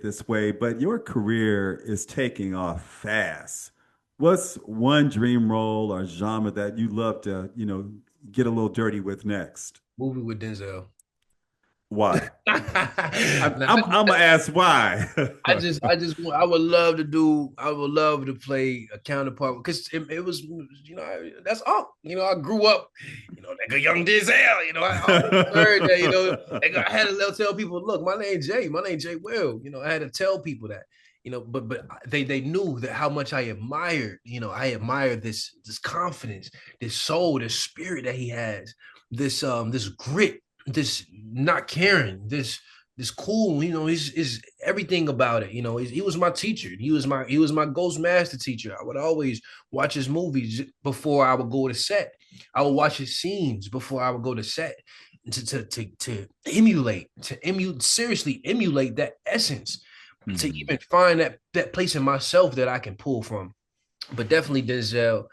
this way, but your career is taking off fast. What's one dream role or genre that you love to, get a little dirty with next? Movie with Denzel. Why? Nah, I'm gonna ask why. I would love to do, I would love to play a counterpart because it was, that's all. I grew up, like a young Denzel. I always heard that. Like I had to tell people, look, my name Jay Will. I had to tell people that. But they knew that how much I admired. I admired this confidence, this soul, this spirit that he has, this grit, this not caring, this cool, is everything about it. He was my teacher. He was my ghost master teacher. I would always watch his movies before I would go to set. I would watch his scenes before I would go to set to seriously emulate that essence, to Hmm. even find that place in myself that I can pull from. But definitely Denzel.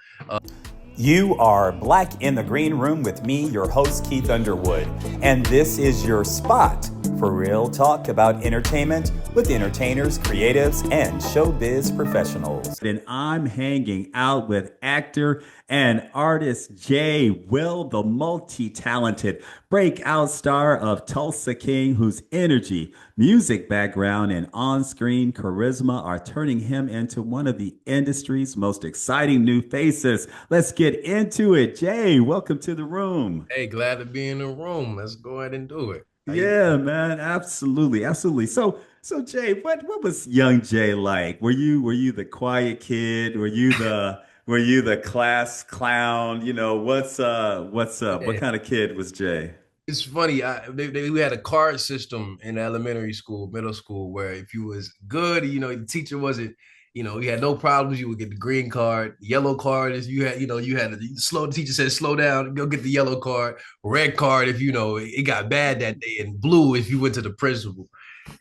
You are Black in the Green Room with me, your host, Keith Underwood. And this is your spot for real talk about entertainment with entertainers, creatives, and showbiz professionals. And I'm hanging out with actor and artist Jay Will, the multi-talented breakout star of Tulsa King, whose energy, music background, and on-screen charisma are turning him into one of the industry's most exciting new faces. Let's get into it. Jay, welcome to the room. Hey, glad to be in the room. Let's go ahead and do it. How you Yeah, doing? man, absolutely, absolutely. So Jay, what was young Jay like? Were you the quiet kid? Were you the class clown? What's up? What Yeah. kind of kid was Jay? It's funny. We had a card system in elementary school, middle school, where if you was good, the teacher wasn't, you had no problems, you would get the green card. Yellow card is you had to slow. The teacher said slow down, go get the yellow card. Red card if it got bad that day, and blue if you went to the principal.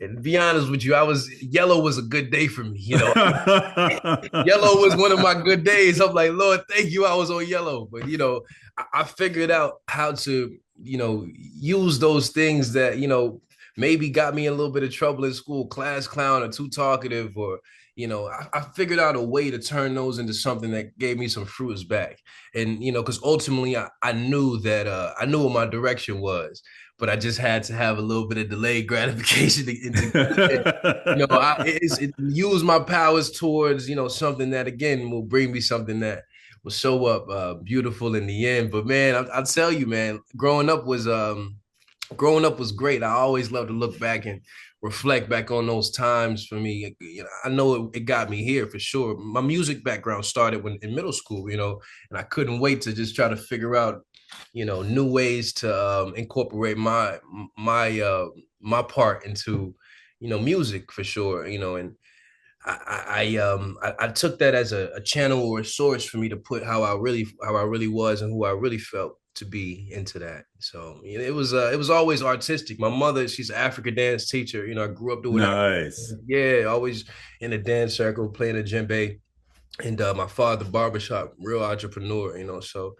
And to be honest with you, yellow was a good day for me. Yellow was one of my good days. I'm like, Lord, thank you. I was on yellow. But I figured out how to, use those things that, maybe got me in a little bit of trouble in school, class clown or too talkative, or I figured out a way to turn those into something that gave me some fruits back. And because ultimately I knew that I knew what my direction was, but I just had to have a little bit of delayed gratification use my powers towards something that again will bring me something that will show up beautiful in the end. But man, I'll tell you, man, growing up was great. I always love to look back and reflect back on those times for me. I know it got me here for sure. My music background started when in middle school, and I couldn't wait to just try to figure out, new ways to incorporate my part into, music for sure. And I took that as a channel or a source for me to put how I really was and who I really felt to be into that. So it was always artistic. My mother, she's an African dance teacher. I grew up doing that. Nice. Yeah, always in a dance circle, playing a djembe, and my father, barbershop, real entrepreneur. So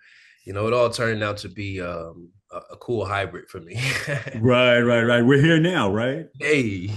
it all turned out to be a cool hybrid for me. Right, right, right. We're here now, right? Hey.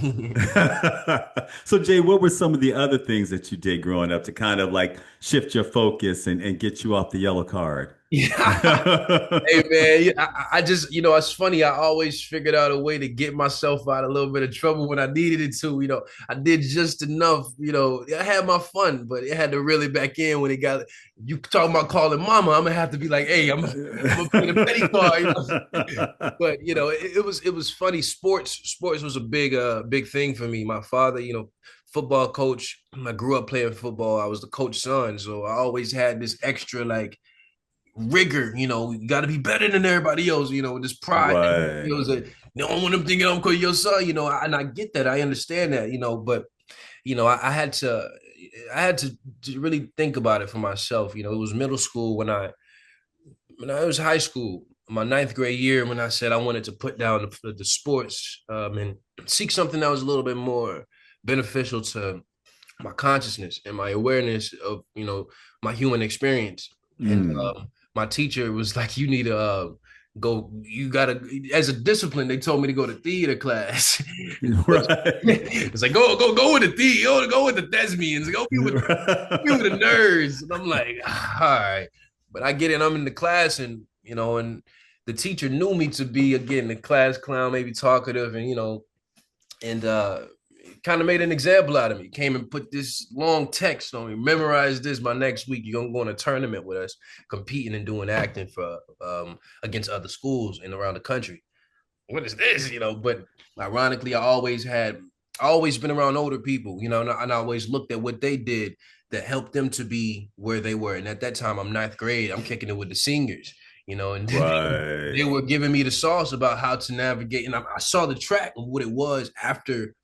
So Jay, what were some of the other things that you did growing up to kind of like shift your focus and get you off the yellow card? Yeah. Hey man, yeah, I just, it's funny. I always figured out a way to get myself out of a little bit of trouble when I needed it to. I did just enough. I had my fun, but it had to really back in when it got. You talking about calling mama? I'm gonna have to be like, hey, I'm gonna pay the petty car. But it was funny. Sports was a big thing for me. My father, football coach. I grew up playing football. I was the coach's son, so I always had this extra like rigor, you got to be better than everybody else, this pride. Right. I don't want them thinking I'm calling your son, and I get that. I understand that, but, I had to really think about it for myself. It was middle school when I was high school, my ninth grade year, when I said I wanted to put down the sports and seek something that was a little bit more beneficial to my consciousness and my awareness of, my human experience. And Mm. my teacher was like, you need to you gotta, as a discipline, they told me to go to theater class. Right. It's like, go with the theater, go with the thespians, be with the nerds. And I'm like, all right. But I get in, I'm in the class, and and the teacher knew me to be, again, the class clown, maybe talkative, and and kind of made an example out of me. Came and put this long text on me. Memorize this by next week. You're gonna go in a tournament with us, competing and doing acting for against other schools and around the country. What is this? But ironically, I always been around older people, and I always looked at what they did that helped them to be where they were. And at that time, I'm ninth grade. I'm kicking it with the seniors, and Right. they were giving me the sauce about how to navigate. And I saw the track of what it was after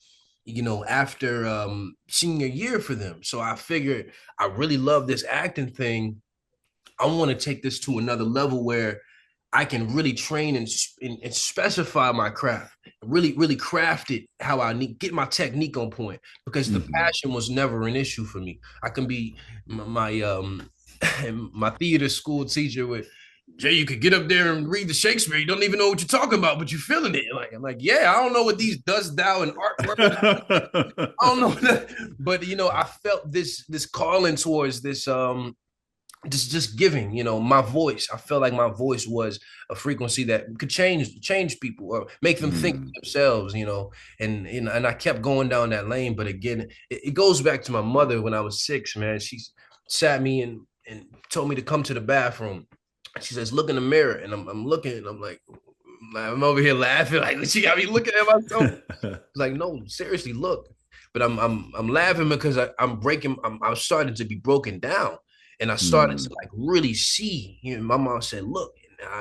senior year for them. So I figured, I really love this acting thing. I want to take this to another level where I can really train and specify my craft, really craft it how I need, get my technique on point, because the passion was never an issue for me. I can be my theater school teacher with, Jay, you could get up there and read the Shakespeare. You don't even know what you're talking about, but you're feeling it. I'm like, yeah, I don't know what these does thou and art words. I don't know that. But I felt this calling towards this just giving, my voice. I felt like my voice was a frequency that could change people or make them think themselves, and I kept going down that lane. But again, it goes back to my mother. When I was 6, man, she sat me and told me to come to the bathroom. She says, look in the mirror. And I'm looking, and I'm like, I'm over here laughing, like she got me looking at myself. Like, no, seriously, look. But I'm laughing because I'm starting to be broken down. And I started to like really see. My mom said, look.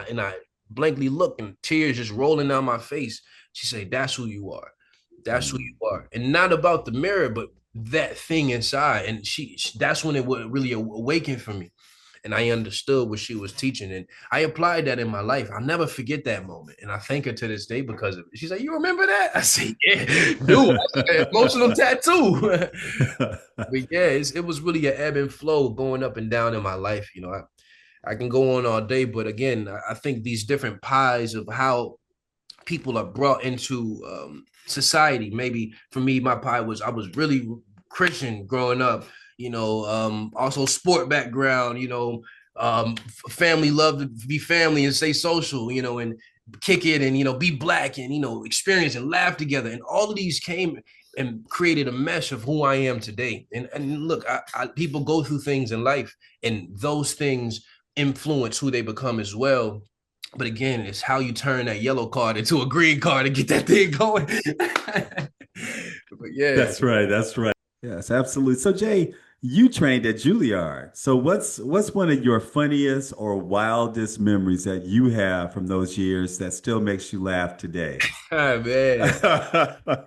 And I blankly looked, and tears just rolling down my face. She said, that's who you are. That's who you are. And not about the mirror, but that thing inside. And that's when it would really awaken for me. And I understood what she was teaching. And I applied that in my life. I'll never forget that moment. And I thank her to this day because of it. She's like, you remember that? I said, yeah, dude, that's an emotional tattoo. But yeah, it was really an ebb and flow going up and down in my life. I can go on all day, but again, I think these different pies of how people are brought into society. Maybe for me, my pie was, I was really Christian growing up, also sport background, family, love to be family and stay social, and kick it and, be black and, experience and laugh together. And all of these came and created a mesh of who I am today. And look, people go through things in life, and those things influence who they become as well. But again, it's how you turn that yellow card into a green card and get that thing going. But yeah. That's right. That's right. Yes, absolutely. So Jay, you trained at Juilliard. So what's one of your funniest or wildest memories that you have from those years that still makes you laugh today? Oh, man,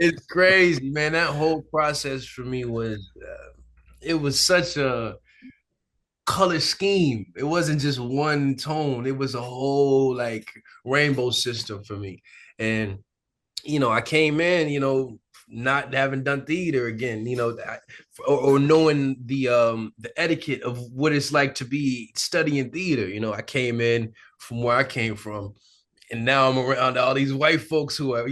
it's crazy, man. That whole process for me was, it was such a color scheme. It wasn't just one tone. It was a whole like rainbow system for me. And I came in, not having done theater again, or knowing the etiquette of what it's like to be studying theater. I came in from where I came from, and now I'm around all these white folks who are,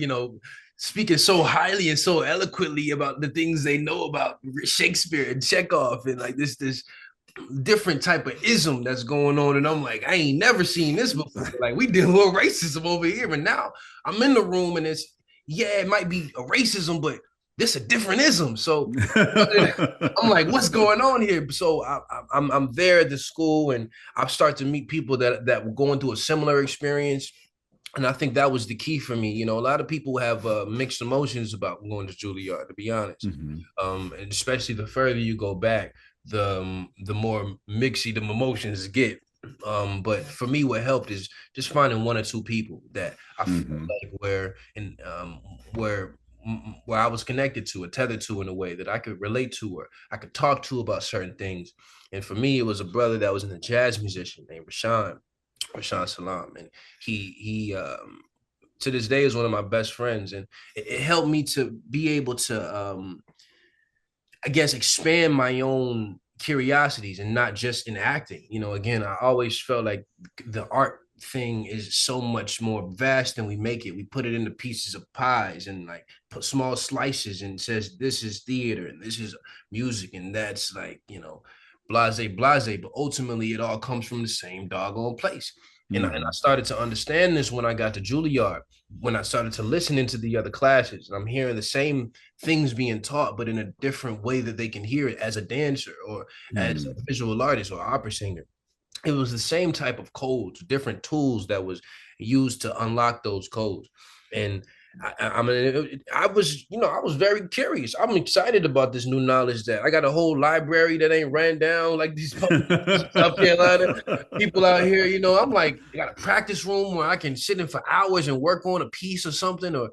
speaking so highly and so eloquently about the things they know about Shakespeare and Chekhov, and like this different type of ism that's going on. And I'm like, I ain't never seen this before. Like, we dealing with racism over here. And now I'm in the room, and it might be a racism, but this a different ism. So I'm like, what's going on here? So I'm there at the school, and I start to meet people that were going through a similar experience. And I think that was the key for me. A lot of people have mixed emotions about going to Juilliard, to be honest. And especially the further you go back, the more mixy the emotions get. But for me, what helped is just finding one or two people that I feel like where I was connected to, or tethered to in a way that I could relate to, or I could talk to about certain things. And for me, it was a brother that was a jazz musician named Rashawn Salam, and he to this day is one of my best friends, and it helped me to be able to I guess expand my own curiosities, and not just in acting. Again, I always felt like the art thing is so much more vast than we make it. We put it into pieces of pies and like put small slices and says this is theater and this is music and that's like, blase blase, but ultimately it all comes from the same doggone place. And I started to understand this when I got to Juilliard, when I started to listen into the other classes. And I'm hearing the same things being taught, but in a different way that they can hear it as a dancer or as a visual artist or opera singer. It was the same type of codes, different tools that was used to unlock those codes. And I mean, I was, I was very curious. I'm excited about this new knowledge that I got a whole library that ain't ran down like these South Carolina people out here. I'm like, I got a practice room where I can sit in for hours and work on a piece or something, or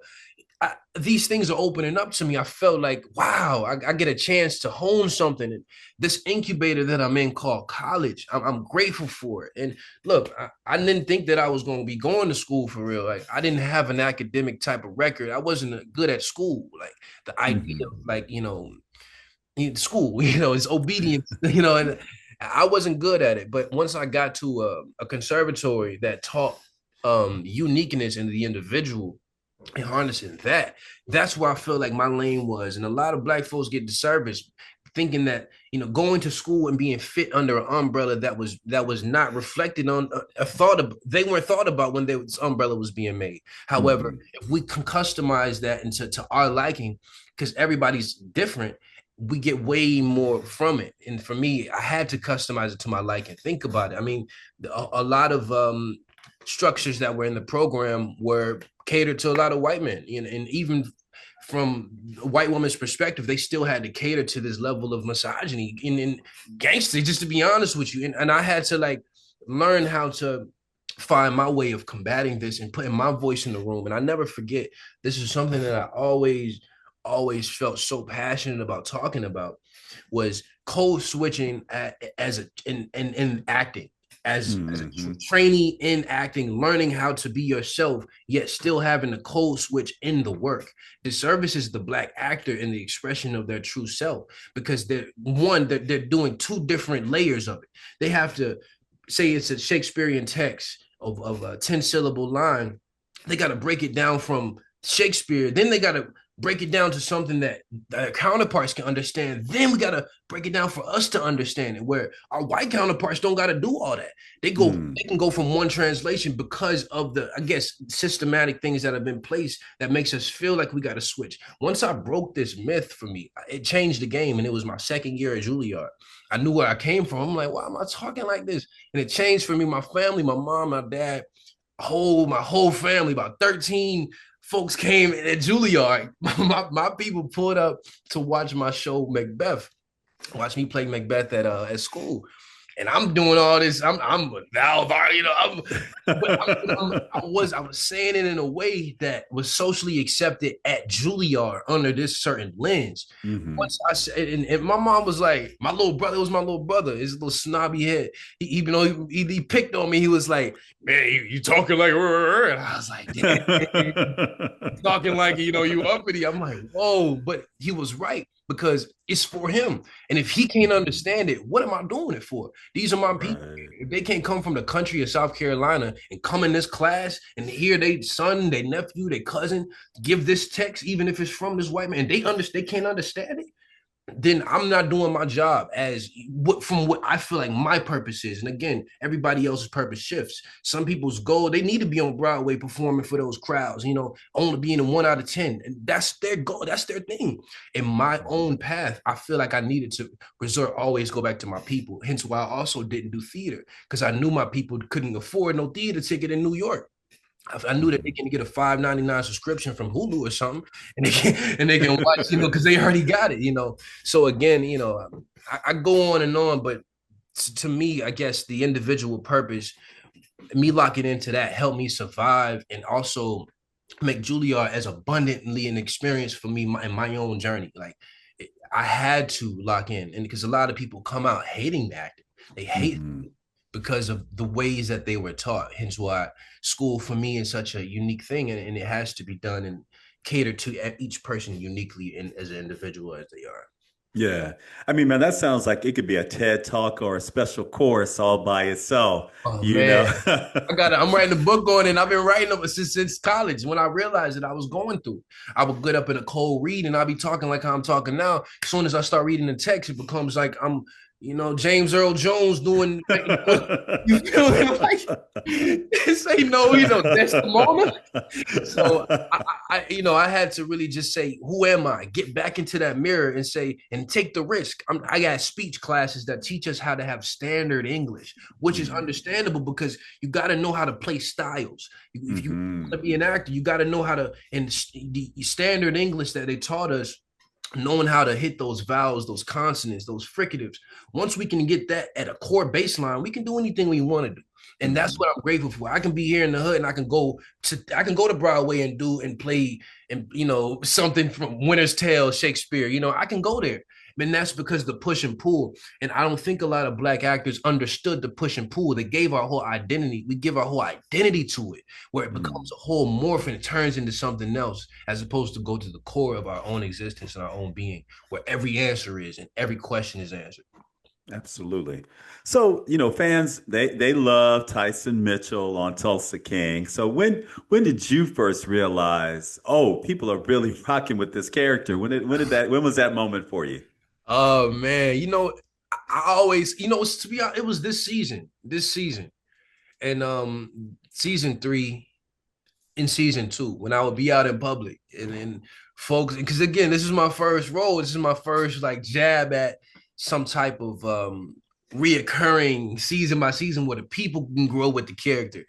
these things are opening up to me. I felt like, wow, I get a chance to hone something. And this incubator that I'm in called college, I'm grateful for it. And look, I didn't think that I was going to be going to school for real. Like, I didn't have an academic type of record. I wasn't good at school. Like, the idea of, like, school, it's obedience, and I wasn't good at it. But once I got to a conservatory that taught uniqueness in the individual, and harnessing that's where I feel like my lane was. And a lot of Black folks get disserviced thinking that, going to school and being fit under an umbrella that was not reflected on they weren't thought about when this umbrella was being made. However, if we can customize that into our liking, because everybody's different, we get way more from it. And for me, I had to customize it to my liking. Think about it. I mean, a lot of structures that were in the program were catered to a lot of white men, and even from a white woman's perspective, they still had to cater to this level of misogyny and gangster, just to be honest with you. And I had to like learn how to find my way of combating this and putting my voice in the room. And I never forget, this is something that I always felt so passionate about talking about, was code switching in acting. As a trainee in acting, learning how to be yourself, yet still having the code switch in the work. Disservices the Black actor in the expression of their true self, because they're doing two different layers of it. They have to say it's a Shakespearean text of a 10-syllable line. They got to break it down from Shakespeare. Then they got to break it down to something that counterparts can understand. Then we got to break it down for us to understand it, where our white counterparts don't got to do all that. They can go from one translation because of the, I guess, systematic things that have been placed that makes us feel like we got to switch. Once I broke this myth for me, it changed the game. And it was my second year at Juilliard. I knew where I came from. I'm like, why am I talking like this? And it changed for me. My family, my mom, my dad, my whole family, about 13 folks came at Juilliard. My people pulled up to watch my show Macbeth, watch me play Macbeth at school. And I'm doing all this. I was saying it in a way that was socially accepted at Juilliard under this certain lens. Once I said, and my mom was like, my little brother was my little brother, his little snobby head. Even though he picked on me, he was like, man, you talking like, and I was like, talking like, you uppity. I'm like, whoa, but he was right, because it's for him. And if he can't understand it, what am I doing it for? These are my people. If they can't come from the country of South Carolina and come in this class and hear their son, their nephew, their cousin give this text, even if it's from this white man, and they can't understand it, then I'm not doing my job from what I feel like my purpose is. And again, everybody else's purpose shifts. Some people's goal, they need to be on Broadway performing for those crowds, only being in 1 out of 10. And that's their goal. That's their thing. In my own path, I feel like I needed to always go back to my people. Hence why I also didn't do theater, because I knew my people couldn't afford no theater ticket in New York. I knew that they can get a $5.99 subscription from Hulu or something, and they can watch, because they already got it, So again, I go on and on, but to me, I guess the individual purpose, me locking into that, helped me survive and also make Juilliard as abundantly an experience for me in my own journey. Like, I had to lock in, and because a lot of people come out hating acting, they hate it because of the ways that they were taught. Hence why school for me is such a unique thing, and it has to be done and catered to each person uniquely and as an individual as they are. Yeah. I mean, man, that sounds like it could be a TED talk or a special course all by itself, Oh you know? man, I'm writing a book on it. And I've been writing them since college. When I realized that I was going through, I would get up in a cold read and I'd be talking like how I'm talking now. As soon as I start reading the text, it becomes like I'm, James Earl Jones doing. You feel me? Like this ain't no, Desdemona. So I had to really just say, who am I? Get back into that mirror and say, and take the risk. I got speech classes that teach us how to have standard English, which is Mm. understandable because you got to know how to play styles. If you want to Hmm. be an actor, you got to know how to, and the standard English that they taught us, knowing how to hit those vowels, those consonants, those fricatives. Once we can get that at a core baseline, we can do anything we want to do. And that's Hmm. what I'm grateful for. I can be here in the hood and I can go to Broadway and play and something from Winter's Tale, Shakespeare. I can go there. And that's because the push and pull. And I don't think a lot of Black actors understood the push and pull. They gave our whole identity. We give our whole identity to it, where it becomes Hmm. a whole morph and it turns into something else, as opposed to go to the core of our own existence and our own being, where every answer is and every question is answered. Absolutely. So, fans, they love Tyson Mitchell on Tulsa King. So when did you first realize, oh, people are really rocking with this character? When was that moment for you? Oh man, I always, to be honest, it was this season, and season 3 in season 2 when I would be out in public and then folks, because again, this is my first role. This is my first like jab at some type of reoccurring season by season where the people can grow with the character.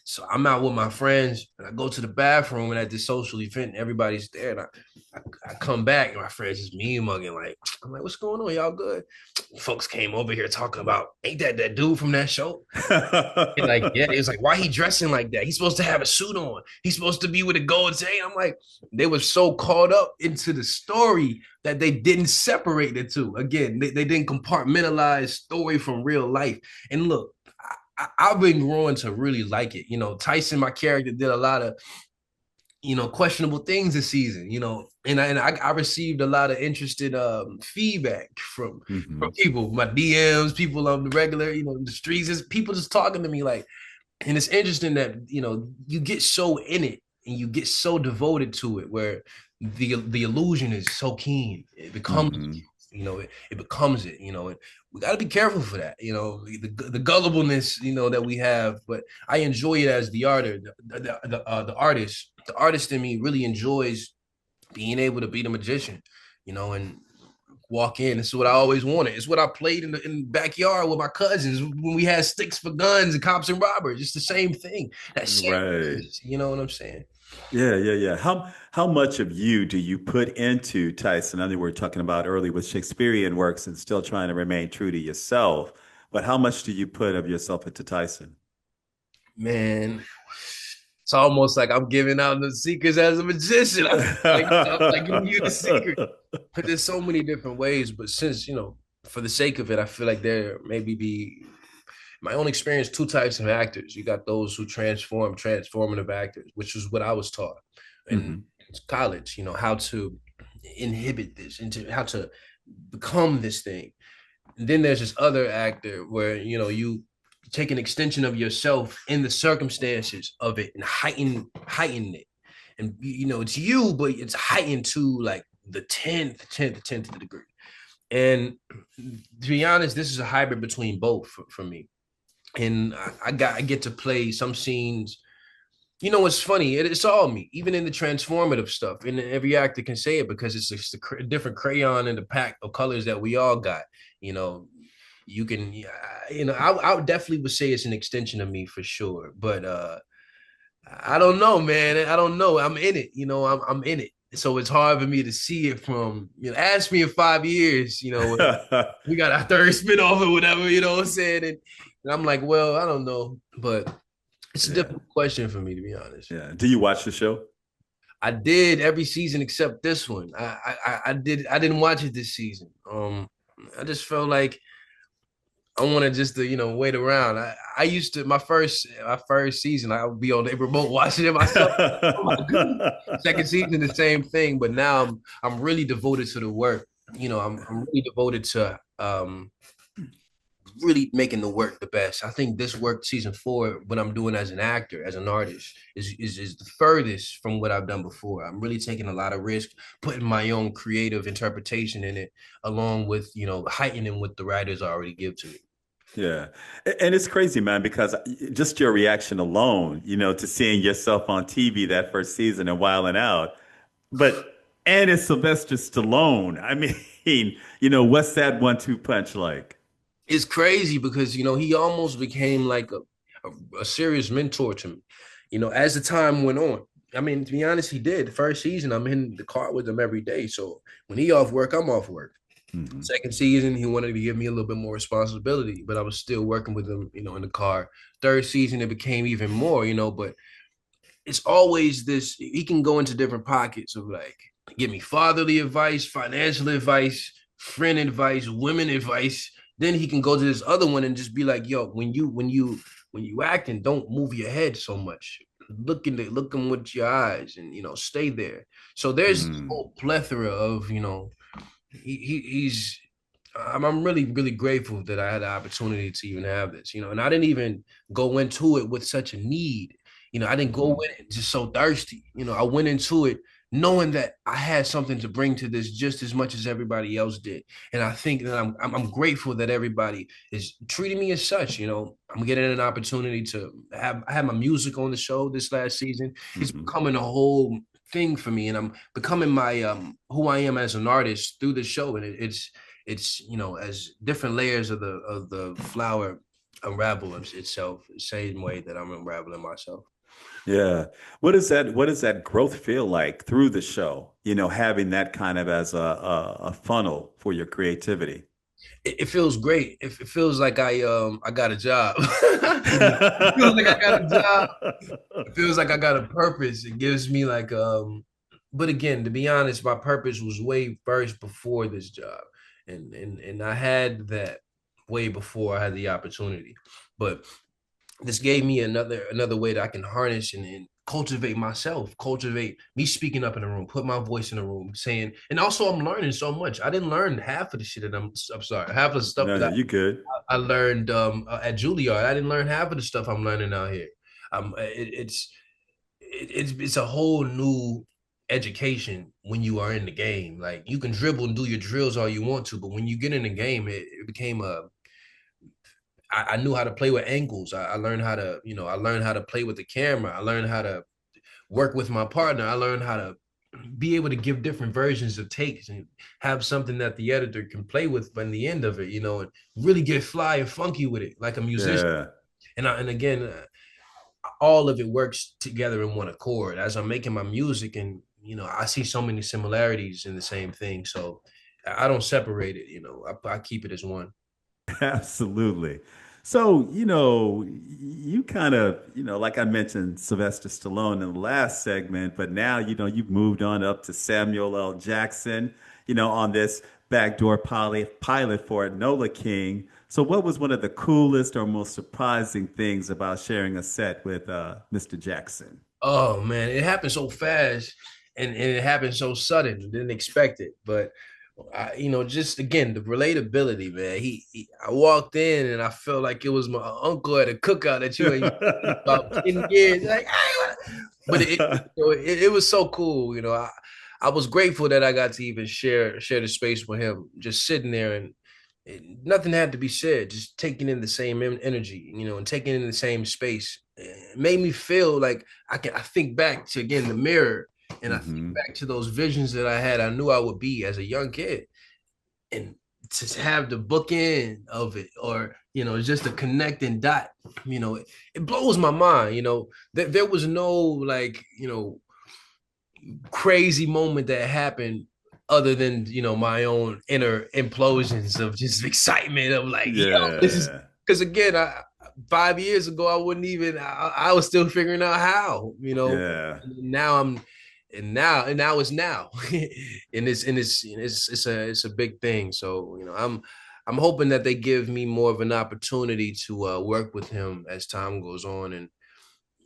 So I'm out with my friends and I go to the bathroom and at this social event, everybody's there. And I come back and my friends just me mugging. Like, I'm like, what's going on? Y'all good? Folks came over here talking about, ain't that dude from that show? And like, yeah, it was like, why he dressing like that? He's supposed to have a suit on. He's supposed to be with a gold chain. I'm like, they were so caught up into the story that they didn't separate the two. Again, they didn't compartmentalize story from real life. And look, I've been growing to really like it. Tyson, my character, did a lot of questionable things this season. And I received a lot of interested feedback from Hmm. people, my DMs, people on the regular, the streets, is people just talking to me like, and it's interesting that you get so in it and you get so devoted to it where the illusion is so keen. It becomes Hmm. it becomes it, and we got to be careful for that, the gullibleness, that we have. But I enjoy it as the artist. The artist in me really enjoys being able to be the magician, and walk in. This is what I always wanted. It's what I played in the backyard with my cousins when we had sticks for guns and cops and robbers. It's the same thing. That shared Right. purpose, you know what I'm saying? Yeah, yeah, yeah. How much of you do you put into Tyson? I know we were talking about earlier with Shakespearean works and still trying to remain true to yourself, but how much do you put of yourself into Tyson? Man, it's almost like I'm giving out the secrets as a magician. I feel like I'm like giving you the secret. But there's so many different ways. But since, for the sake of it, I feel like there maybe be my own experience, two types of actors. You got those who transformative actors, which is what I was taught in Hmm. college, how to inhibit this, into how to become this thing. And then there's this other actor where, you take an extension of yourself in the circumstances of it and heighten it. And it's you, but it's heightened to like the 10th degree. And to be honest, this is a hybrid between both for me. And I get to play some scenes. It's funny. It's all me, even in the transformative stuff. And every actor can say it because it's just a different crayon in the pack of colors that we all got. You know, you can, I definitely would say it's an extension of me for sure. But I don't know, man. I don't know. I'm in it. I'm in it. So it's hard for me to see it from, ask me in 5 years, we got our third spinoff or whatever, what I'm saying? And I'm like, well, I don't know. But it's a Yeah, difficult question for me, to be honest. yeah. Do you watch the show? I did every season except this one. I did. I didn't watch it this season. I just felt like I wanted just to wait around. I used to my first season. I would be on the remote watching it myself. Oh my goodness. Second season, the same thing. But now I'm really devoted to the work. I'm really devoted to really making the work the best. I think this work, season 4, what I'm doing as an actor, as an artist, is the furthest from what I've done before. I'm really taking a lot of risk, putting my own creative interpretation in it, along with heightening what the writers already give to me. Yeah. And it's crazy, man, because just your reaction alone, to seeing yourself on TV that first season and wilding out. And it's Sylvester Stallone. I mean, what's that 1-2 punch like? It's crazy because he almost became like a serious mentor to me. As the time went on. I mean, to be honest, he did. The first season, I'm in the car with him every day. So when he off work, I'm off work. Hmm. Second season, he wanted to give me a little bit more responsibility, but I was still working with him, in the car. Third season, it became even more, but it's always this. He can go into different pockets of like, give me fatherly advice, financial advice, friend advice, women advice. Then he can go to this other one and just be like, yo, when you acting, don't move your head so much. Look him with your eyes and stay there. So there's this Mm. whole plethora of he's I'm really really grateful that I had the opportunity to even have this, and I didn't even go into it with such a need. I didn't go Hmm. in it just so thirsty. I went into it knowing that I had something to bring to this just as much as everybody else did. And I think that I'm grateful that everybody is treating me as such. I'm getting an opportunity to have my music on the show this last season. It's Hmm. becoming a whole thing for me, and I'm becoming my who I am as an artist through the show. And it's as different layers of the flower unravel itself, the same way that I'm unraveling myself. Yeah. What does that growth feel like through the show? Having that kind of as a funnel for your creativity. It feels great. It feels like I got a job. It feels like I got a job. It feels like I got a purpose. It gives me like but again, to be honest, my purpose was way first before this job. And I had that way before I had the opportunity. But this gave me another way that I can harness and cultivate myself, cultivate me speaking up in the room, put my voice in the room, saying, and also I'm learning so much. I didn't learn half of the shit that I'm sorry, half of the stuff No, that no, you good. I learned at Juilliard. I didn't learn half of the stuff I'm learning out here. It's a whole new education when you are in the game. Like you can dribble and do your drills all you want to, but when you get in the game, it became I knew how to play with angles. I learned how to, I learned how to play with the camera. I learned how to work with my partner. I learned how to be able to give different versions of takes and have something that the editor can play with by the end of it, and really get fly and funky with it, like a musician. Yeah. And again, all of it works together in one accord as I'm making my music, and I see so many similarities in the same thing. So I don't separate it. I keep it as one. Absolutely. So, you kind of, like I mentioned Sylvester Stallone in the last segment, but now, you've moved on up to Samuel L. Jackson, on this backdoor pilot for Enola King. So, what was one of the coolest or most surprising things about sharing a set with Mr. Jackson? Oh man, it happened so fast, and it happened so sudden. Didn't expect it, but just again the relatability, man. I walked in and I felt like it was my uncle at a cookout that you ain't seen in about 10 years. Like, but it was so cool. I was grateful that I got to even share the space with him, just sitting there and nothing had to be said, just taking in the same energy, and taking in the same space. It made me feel like I think back to again the mirror, and I think Hmm. back to those visions that I had. I knew I would be as a young kid, and to have the bookend of it, or just a connecting dot, it blows my mind. There was no like crazy moment that happened other than my own inner implosions of just excitement of like, yo, this is Yeah. because again, 5 years ago I wouldn't even I was still figuring out how, Yeah. now I'm and now it's now. And it's a big thing. So I'm hoping that they give me more of an opportunity to work with him as time goes on, and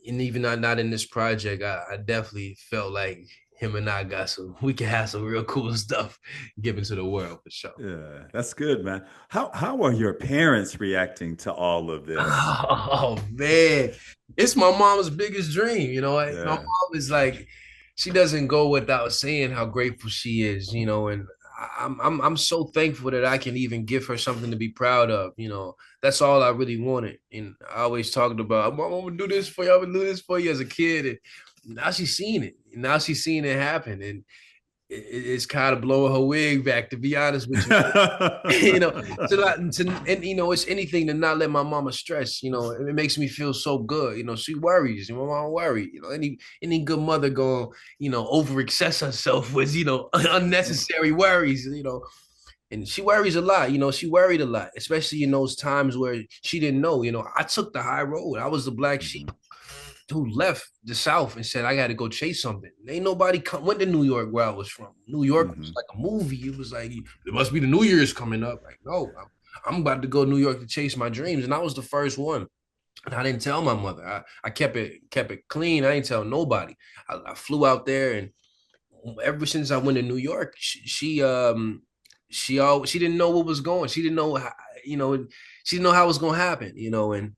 even not in this project, I definitely felt like him and I got we can have some real cool stuff given to the world for sure. Yeah, that's good, man. How are your parents reacting to all of this? Oh man, it's my mom's biggest dream. My Yeah. mom is like, she doesn't go without saying how grateful she is. And I'm so thankful that I can even give her something to be proud of. That's all I really wanted. And I always talked about, Mom, I'm gonna do this for you. I'm gonna do this for you as a kid. And now she's seen it. Now she's seen it happen. And it's kind of blowing her wig back, to be honest with you. And it's anything to not let my mama stress. It makes me feel so good. She worries. My mom worry. Any good mother going, over excess herself with, unnecessary worries. And she worries a lot. She worried a lot, especially in those times where she didn't know. I took the high road. I was the black sheep Mhm, who left the South and said, I got to go chase something. Ain't nobody went to New York where I was from. New York was mhm. like a movie. It was like, it must be the New Year's coming up. Like, no, I'm about to go to New York to chase my dreams. And I was the first one. And I didn't tell my mother. I kept it clean. I didn't tell nobody. I flew out there, and ever since I went to New York, she didn't know what was going. She didn't know how, she didn't know how it was going to happen, and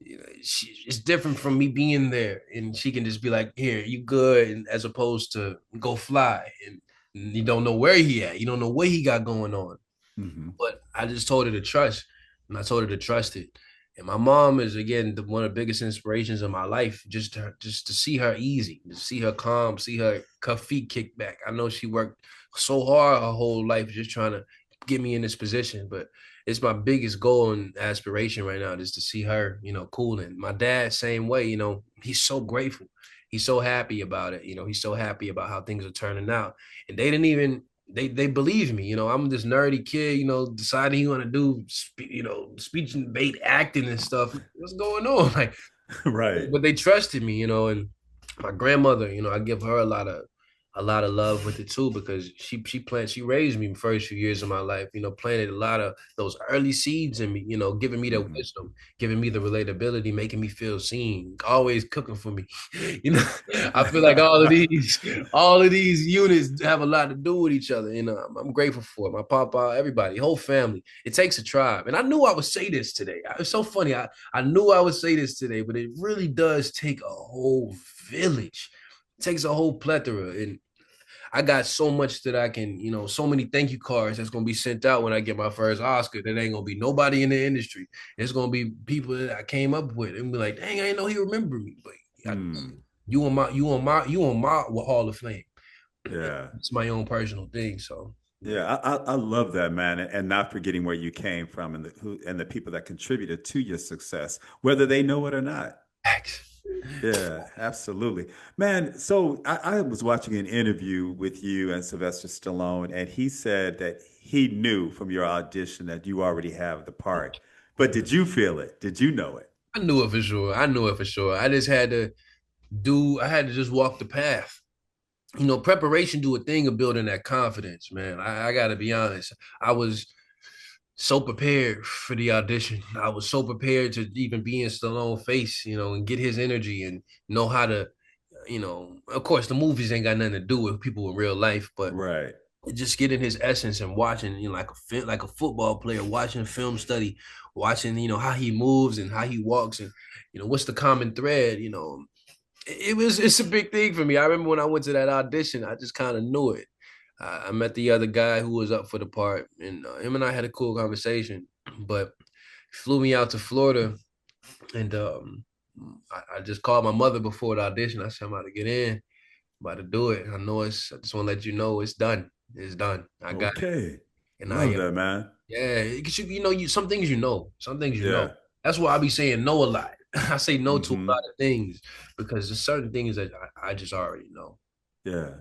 it's different from me being there, and she can just be like, here, you good, and as opposed to go fly, and you don't know where he at, you don't know what he got going on. Mhm. But I just told her to trust, and I told her to trust it. And my mom is, again, one of the biggest inspirations of my life. Just to see her easy, to see her calm, see her feet kick back. I know she worked so hard her whole life just trying to get me in this position, but it's my biggest goal and aspiration right now, just to see her, cool. And my dad, same way. He's so grateful. He's so happy about it. He's so happy about how things are turning out. And they didn't even they believe me. I'm this nerdy kid, deciding he want to do, speech and debate, acting and stuff. What's going on? Like, Right. but they trusted me, and my grandmother, I give her a lot of love with it too, because she raised me the first few years of my life, planted a lot of those early seeds in me, giving me the Mhm. wisdom, giving me the relatability, making me feel seen, always cooking for me. you know, I feel like all of these units have a lot to do with each other. I'm grateful for it. My papa, everybody, whole family. It takes a tribe. And I knew I would say this today. It's so funny. I knew I would say this today, but it really does take a whole village. It takes a whole plethora. And I got so much that I can, so many thank you cards that's gonna be sent out when I get my first Oscar. That ain't gonna be nobody in the industry. It's gonna be people that I came up with and be like, dang, I didn't know he remembered me. But Hmm. you on my Hall of Fame. Yeah. It's my own personal thing. So yeah. Yeah, I love that, man, and not forgetting where you came from and the people that contributed to your success, whether they know it or not. Facts. Yeah, absolutely. Man, so I was watching an interview with you and Sylvester Stallone, and he said that he knew from your audition that you already have the part. But did you feel it? Did you know it? I knew it for sure. I knew it for sure. I had to just walk the path. Preparation do a thing of building that confidence, man. I got to be honest. I was so prepared for the audition. I was so prepared to even be in Stallone's face, and get his energy and know how to, of course, the movies ain't got nothing to do with people in real life, but Right. just getting his essence and watching, like a football player, watching film study, watching, how he moves and how he walks, and what's the common thread. It's a big thing for me. I remember when I went to that audition, I just kind of knew it. I met the other guy who was up for the part, and him and I had a cool conversation. But he flew me out to Florida, and I just called my mother before the audition. I said, I'm about to get in, I'm about to do it. I know it's. I just want to let you know it's done. It's done. I got it, Okay. and Love that, man. yeah, because some things some things you know. Yeah. That's why I be saying no a lot. I say no to a Hmm. lot of things because there's certain things that I just already know. Yeah.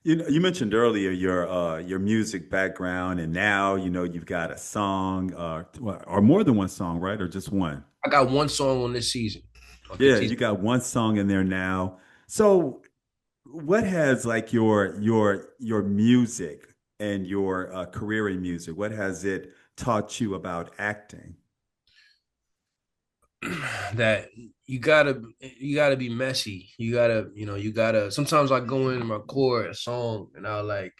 You mentioned earlier your music background, and now you've got a song, or more than one song, right? Or just one? I got one song on this season. On this Yeah, season. you got one song in there now. So, what has like your music and your career in music? What has it taught you about acting? that you gotta be messy. You gotta sometimes I go in and record a song and I'll like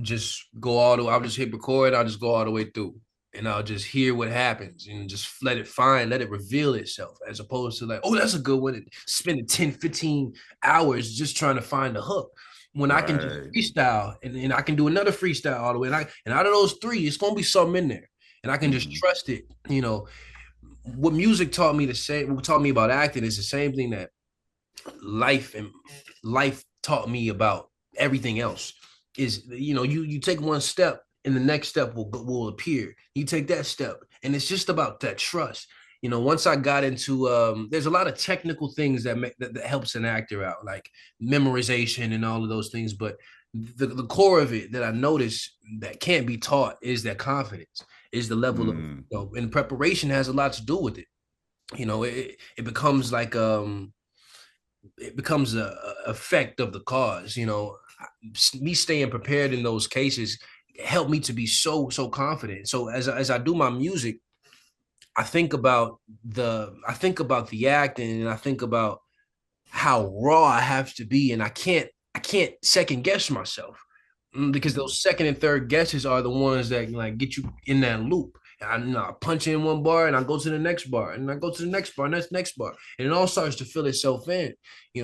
just go all the way, I'll just hit record, I'll just go all the way through. And I'll just hear what happens and just let it reveal itself, as opposed to like, oh, that's a good one. And spending 10, 15 hours just trying to find a hook. When I can just Right. freestyle and I can do another freestyle all the way. And out of those three, it's gonna be something in there. And I can just Mhm. trust it. What music taught me what taught me about acting is the same thing that life and life taught me about everything else. Is you take one step and the next step will appear. You take that step and it's just about that trust. Once I got into there's a lot of technical things that helps an actor out, like memorization and all of those things, but the core of it that I noticed that can't be taught is that confidence, is the level of, Mm. and preparation has a lot to do with it. It becomes like it becomes a effect of the cause. Me staying prepared in those cases helped me to be so confident. So as I do my music, I think about the acting, and I think about how raw I have to be, and I can't second guess myself. Because Mhm. those second and third guesses are the ones that like get you in that loop. I punch in one bar and I go to the next bar and I go to the next bar and that's next bar, and it all starts to fill itself in.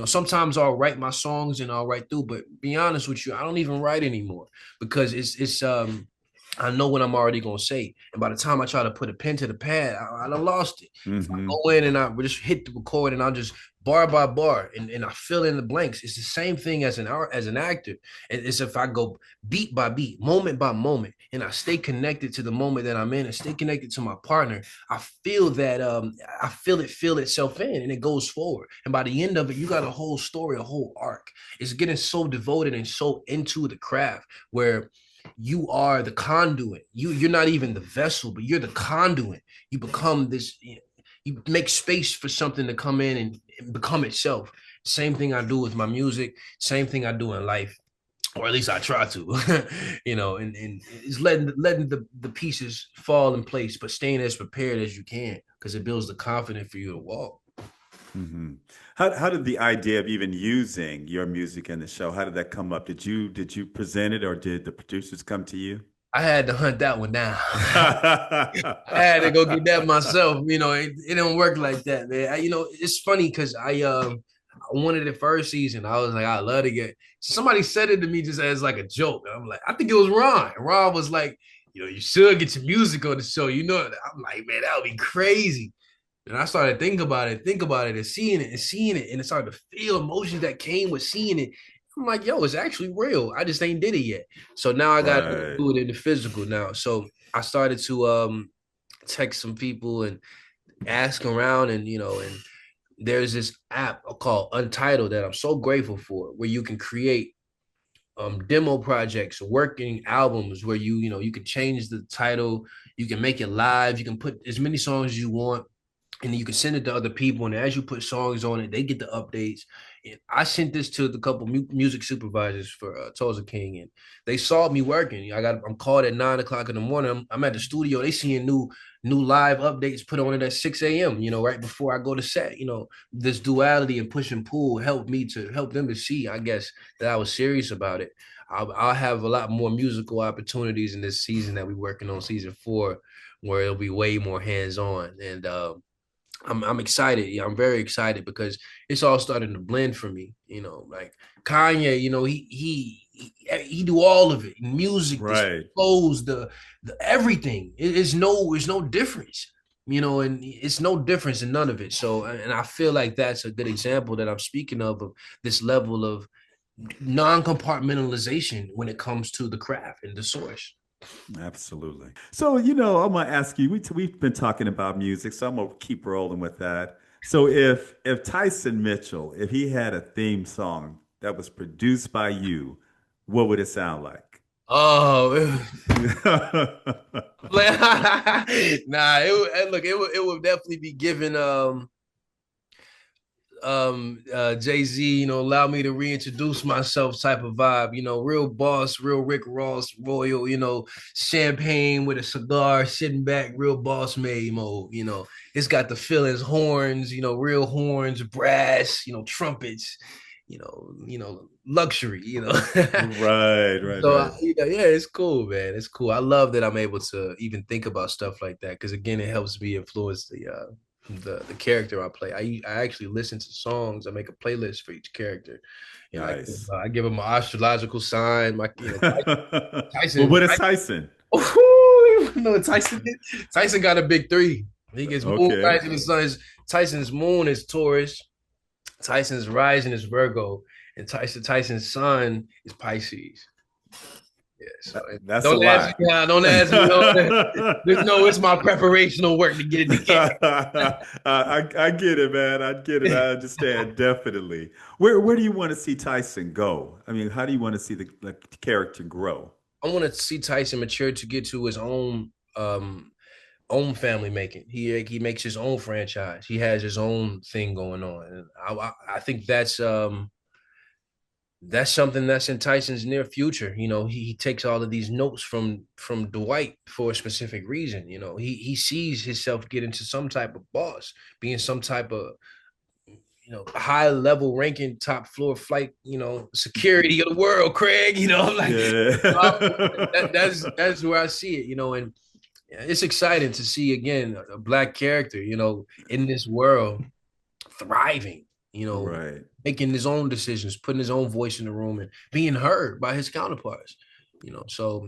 Sometimes I'll write my songs and I'll write through, but be honest with you, I don't even write anymore because it's I know what I'm already gonna say, and by the time I try to put a pen to the pad, I done lost it. If I Mhm. go in and I just hit the record and I'll just bar by bar and I fill in the blanks. It's the same thing as an actor. It's if I go beat by beat, moment by moment, and I stay connected to the moment that I'm in and stay connected to my partner. I feel that I feel it feel itself in and it goes forward. And by the end of it, you got a whole story, a whole arc. It's getting so devoted and so into the craft where you are the conduit. You're not even the vessel, but you're the conduit. You become this, you make space for something to come in and become itself. Same thing I do with my music, same thing I do in life, or at least I try to, and it's letting the pieces fall in place, but staying as prepared as you can because it builds the confidence for you to walk. Mhm. How did the idea of even using your music in the show, how did that come up? Did you present it or did the producers come to you? I had to hunt that one down. I had to go get that myself. It don't work like that, man. It's funny because I wanted it first season. I was like, I love to get. Somebody said it to me just as like a joke. I'm like, I think it was Ron. Ron was like, you should get your music on the show. I'm like, man, that would be crazy. And I started think about it, and seeing it, and it started to feel emotions that came with seeing it. I'm like, yo, it's actually real. I just ain't did it yet. So now I got to Right. do it in the physical now. So I started to text some people and ask around, and there's this app called Untitled that I'm so grateful for, where you can create demo projects, working albums, where you can change the title, you can make it live, you can put as many songs as you want, and then you can send it to other people. And as you put songs on it, they get the updates. And I sent this to the couple music supervisors for Tulsa King, and they saw me working. I'm called at 9 o'clock in the morning. I'm at the studio. They seeing new live updates put on it at 6 a.m. Right before I go to set. This duality and push and pull helped me to help them to see, I guess, that I was serious about it. I'll have a lot more musical opportunities in this season that we're working on, season 4, where it'll be way more hands on. And I'm excited. Yeah, I'm very excited because it's all starting to blend for me. Like Kanye, he do all of it. Music, the Right. clothes, the everything. It's no difference. And it's no difference in none of it. So, and I feel like that's a good example that I'm speaking of this level of non-compartmentalization when it comes to the craft and the source. Absolutely. So, I'm gonna ask you, we've been talking about music, so I'm gonna keep rolling with that. So if Tyson Mitchell, if he had a theme song that was produced by you, what would it sound like? Oh, nah, look, it would definitely be given Jay-Z, allow me to reintroduce myself type of vibe, real boss, real Rick Ross, royal, champagne with a cigar, sitting back, real boss made mode, it's got the fillings, horns, real horns, brass, trumpets, luxury, Right, right, So right. yeah, it's cool, man. It's cool. I love that I'm able to even think about stuff like that because again, it helps me influence the character I play. I actually listen to songs. I make a playlist for each character. Nice. I give them an astrological sign. Well, Tyson. what is Tyson? No, Tyson got a big three. He gets moon Okay. rising and sun. Tyson's moon is Taurus. Tyson's rising is Virgo, and Tyson's sun is Pisces. Yeah, so That's a don't ask lot. me how. Don't ask me. It's my preparational work to get it together. I get it, man. I get it. I understand definitely. Where do you want to see Tyson go? I mean, how do you want to see the character grow? I want to see Tyson mature to get to his own family making. He makes his own franchise. He has his own thing going on, and I think that's something that's in Tyson's near future. He takes all of these notes from Dwight for a specific reason. He sees himself get into some type of boss, being some type of high level ranking top floor flight, security of the world, Craig. I'm like, Yeah. that's where I see it, and it's exciting to see again a black character, in this world thriving, Right. making his own decisions, putting his own voice in the room and being heard by his counterparts. So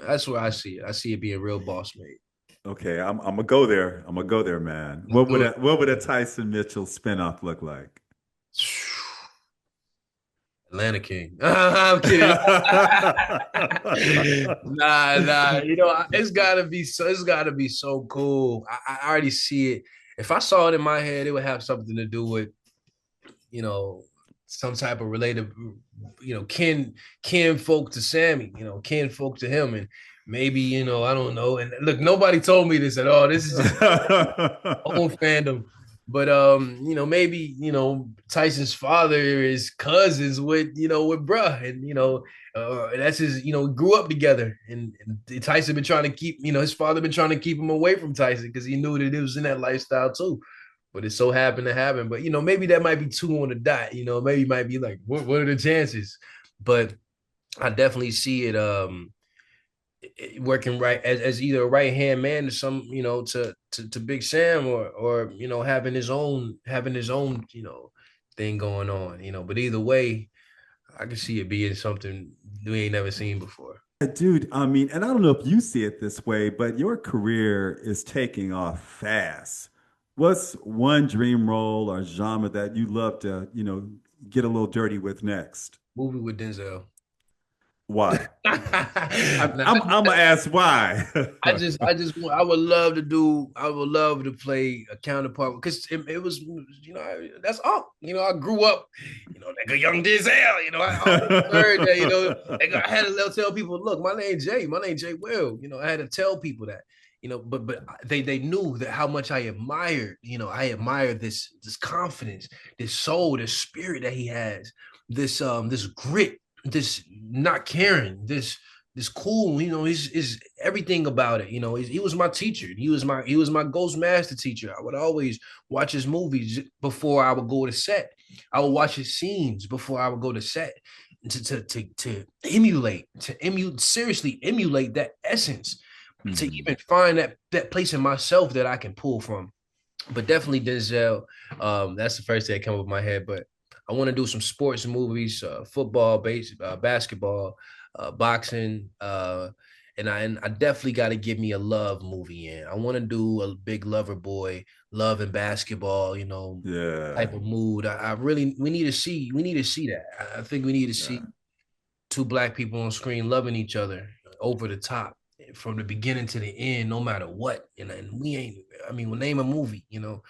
that's where I see it. I see it being real boss made. Okay, I'm gonna go there. I'm gonna go there, man. Let's do it. What would a Tyson Mitchell spinoff look like? Atlanta King. I'm kidding. Nah. It's gotta be so cool. I already see it. If I saw it in my head, it would have something to do with, some type of related, kin folk to Sammy, kin folk to him. And maybe, I don't know. And look, nobody told me this at all. This is just own fandom. But maybe Tyson's father is cousins with bruh, and that's his. Grew up together, and Tyson been trying to keep his father been trying to keep him away from Tyson because he knew that it was in that lifestyle too. But it so happened to happen. But maybe that might be two on the dot. Maybe it might be like what are the chances? But I definitely see it. Working right as either a right hand man to some to Big Sam or having his own thing going on, but either way I can see it being something we ain't never seen before. Dude, I mean, and I don't know if you see it this way, but your career is taking off fast. What's one dream role or genre that you love to, get a little dirty with next? Movie with Denzel. Why? Nah, I'm gonna ask why. I would love to play a counterpart because it was, that's all, I grew up, like a young Denzel, I heard that, like I had to tell people, look, my name Jay Will, I had to tell people that, but they knew that how much I admired, I admire this confidence, this soul, this spirit that he has, this grit, this not caring, this cool, is everything about it. He was my teacher. He was my ghost master teacher. I would always watch his movies before I would go to set. I would watch his scenes before I would go to set to seriously emulate that essence, to even find that place in myself that I can pull from. But definitely Denzel. That's the first thing that came up in my head. But I want to do some sports movies, football, basketball, boxing, and I definitely got to give me a love movie in. I want to do a big lover boy, love and basketball, Yeah. type of mood. I really we need to see that. I think we need to see two black people on screen loving each other over the top from the beginning to the end, no matter what. And we ain't. I mean, we'll name a movie. In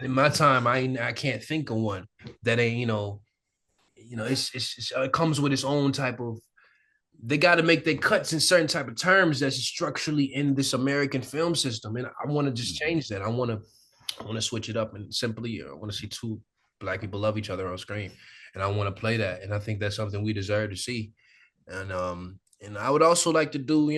my time, I can't think of one that ain't. It comes with its own type of. They got to make their cuts in certain type of terms that's structurally in this American film system, and I want to just change that. I want to switch it up and simply I want to see two Black people love each other on screen, and I want to play that, and I think that's something we deserve to see. And I would also like to do,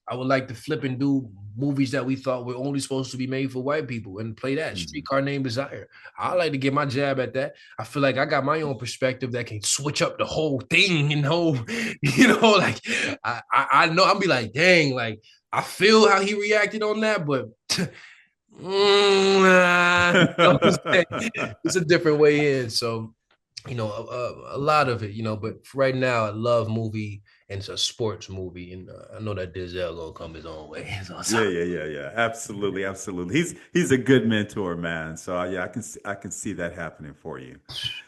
I would like to flip and do movies that we thought were only supposed to be made for white people and play that. Streetcar Named Desire. I like to get my jab at that. I feel like I got my own perspective that can switch up the whole thing and like I know I'll be like, dang, like I feel how he reacted on that, but it's a different way in. So, a lot of it, but right now I love movie, and it's a sports movie, and I know that Denzel gonna come his own way. Yeah. Absolutely. He's a good mentor, man. So yeah, I can see that happening for you.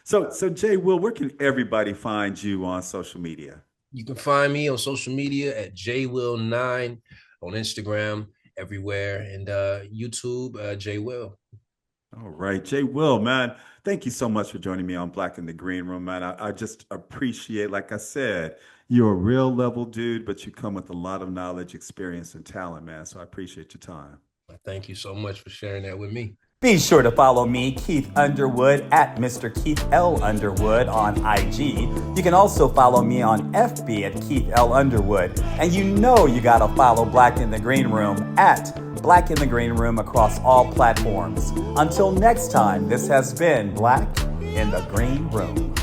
So Jay Will, where can everybody find you on social media? You can find me on social media at jwill9 on Instagram, everywhere, and YouTube, Jay Will. All right, Jay Will, man, thank you so much for joining me on Black in the Green Room, man. I just appreciate, like I said, you're a real level dude, but you come with a lot of knowledge, experience, and talent, man. So I appreciate your time. Thank you so much for sharing that with me. Be sure to follow me, Keith Underwood, at Mr. Keith L. Underwood on IG. You can also follow me on FB at Keith L. Underwood. And you gotta follow Black in the Green Room at Black in the Green Room across all platforms. Until next time, this has been Black in the Green Room.